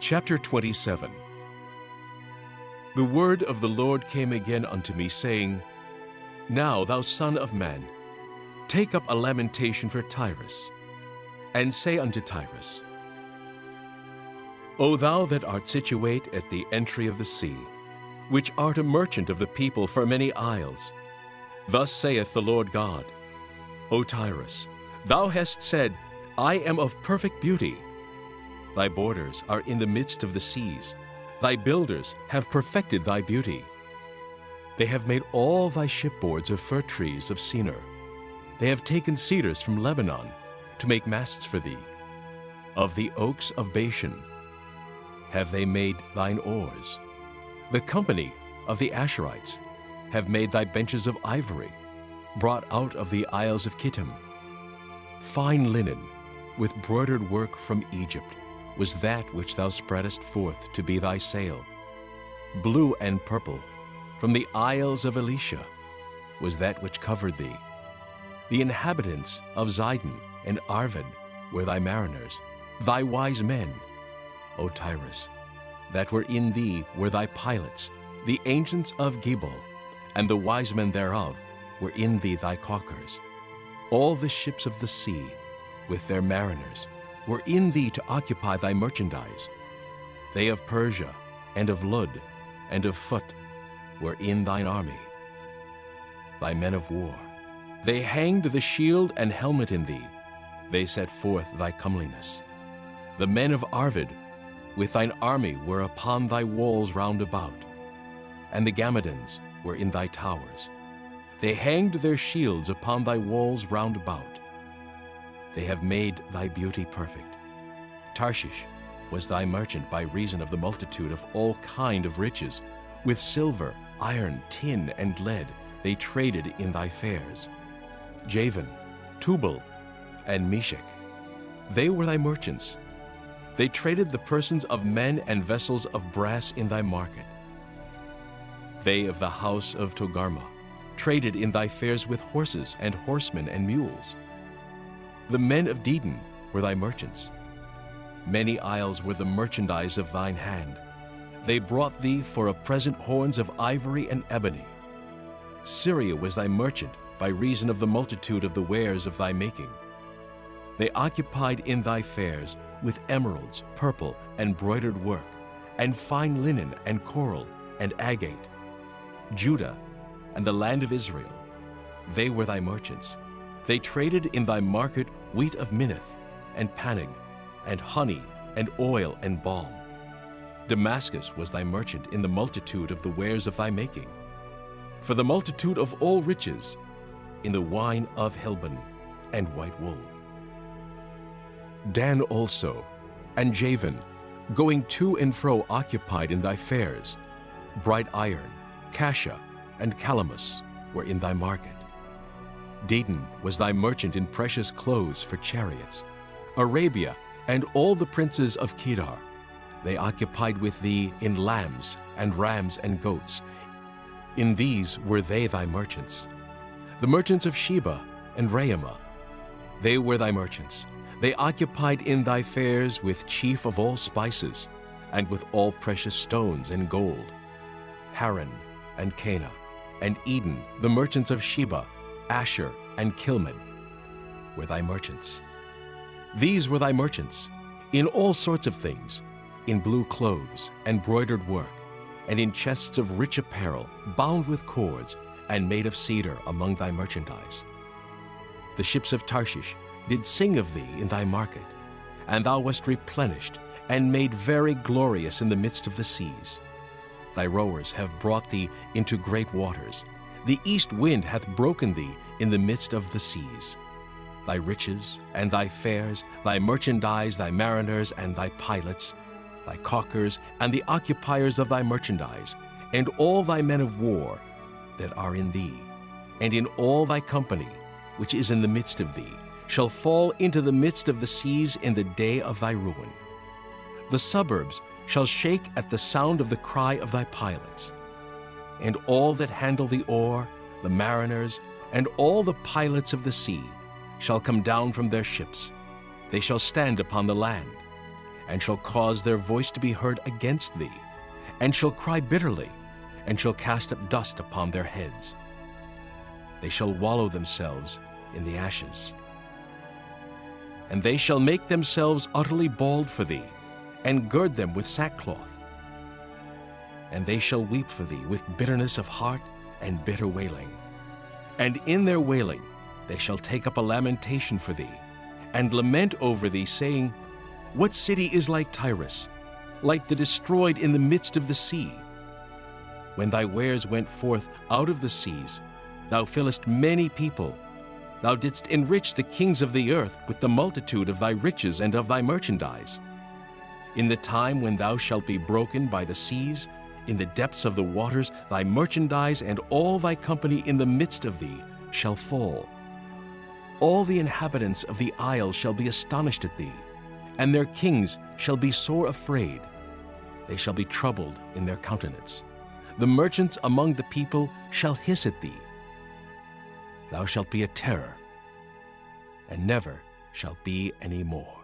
Chapter 27. The word of the Lord came again unto me, saying, Now, thou son of man, take up a lamentation for Tyrus, and say unto Tyrus, O thou that art situate at the entry of the sea, which art a merchant of the people for many isles, thus saith the Lord God, O Tyrus, thou hast said, I am of perfect beauty. Thy borders are in the midst of the seas. Thy builders have perfected thy beauty. They have made all thy shipboards of fir trees of Senir. They have taken cedars from Lebanon to make masts for thee. Of the oaks of Bashan have they made thine oars. The company of the Asherites have made thy benches of ivory, brought out of the isles of Kittim. Fine linen, with broidered work from Egypt, was that which thou spreadest forth to be thy sail. Blue and purple, from the isles of Elisha, was that which covered thee. The inhabitants of Zidon and Arvad were thy mariners, thy wise men, O Tyrus, that were in thee were thy pilots, the ancients of Gebal, and the wise men thereof were in thee thy caulkers. All the ships of the sea, with their mariners, were in thee to occupy thy merchandise. They of Persia, and of Lud, and of Phut, were in thine army. Thy men of war, they hanged the shield and helmet in thee. They set forth thy comeliness. The men of Arvad, with thine army, were upon thy walls round about, and the Gammadians were in thy towers. They hanged their shields upon thy walls round about. They have made thy beauty perfect. Tarshish was thy merchant by reason of the multitude of all kind of riches. With silver, iron, tin, and lead they traded in thy fairs. Javan, Tubal, and Meshech, they were thy merchants. They traded the persons of men and vessels of brass in thy market. They of the house of Togarmah traded in thy fairs with horses and horsemen and mules. The men of Dedan were thy merchants. Many isles were the merchandise of thine hand. They brought thee for a present horns of ivory and ebony. Syria was thy merchant by reason of the multitude of the wares of thy making. They occupied in thy fairs with emeralds, purple, and broidered work, and fine linen, and coral, and agate. Judah and the land of Israel, they were thy merchants. They traded in thy market wheat of Minnith, and Panig, and honey, and oil, and balm. Damascus was thy merchant in the multitude of the wares of thy making. For the multitude of all riches, in the wine of Helbon and white wool. Dan also, and Javan, going to and fro occupied in thy fairs. Bright iron, cassia, and calamus were in thy market. Dedan was thy merchant in precious clothes for chariots. Arabia and all the princes of Kedar, they occupied with thee in lambs and rams and goats. In these were they thy merchants. The merchants of Sheba and Raamah, they were thy merchants. They occupied in thy fairs with chief of all spices, and with all precious stones and gold. Haran and Cana and Eden, the merchants of Sheba, Asher, and Kilman, were thy merchants. These were thy merchants, in all sorts of things, in blue clothes, and broidered work, and in chests of rich apparel, bound with cords, and made of cedar among thy merchandise. The ships of Tarshish did sing of thee in thy market, and thou wast replenished, and made very glorious in the midst of the seas. Thy rowers have brought thee into great waters. The east wind hath broken thee in the midst of the seas. Thy riches and thy fairs, thy merchandise, thy mariners and thy pilots, thy caulkers and the occupiers of thy merchandise, and all thy men of war that are in thee, and in all thy company which is in the midst of thee, shall fall into the midst of the seas in the day of thy ruin. The suburbs shall shake at the sound of the cry of thy pilots. And all that handle the oar, the mariners, and all the pilots of the sea shall come down from their ships. They shall stand upon the land. and shall cause their voice to be heard against thee, and shall cry bitterly, and shall cast up dust upon their heads. They shall wallow themselves in the ashes. And they shall make themselves utterly bald for thee, and gird them with sackcloth. And they shall weep for thee with bitterness of heart and bitter wailing. And in their wailing they shall take up a lamentation for thee, and lament over thee, saying, What city is like Tyrus, like the destroyed in the midst of the sea? When thy wares went forth out of the seas, thou fillest many people. Thou didst enrich the kings of the earth with the multitude of thy riches and of thy merchandise. In the time when thou shalt be broken by the seas, in the depths of the waters, thy merchandise and all thy company in the midst of thee shall fall. All the inhabitants of the isle shall be astonished at thee, and their kings shall be sore afraid. They shall be troubled in their countenance. The merchants among the people shall hiss at thee. Thou shalt be a terror, and never shalt be any more.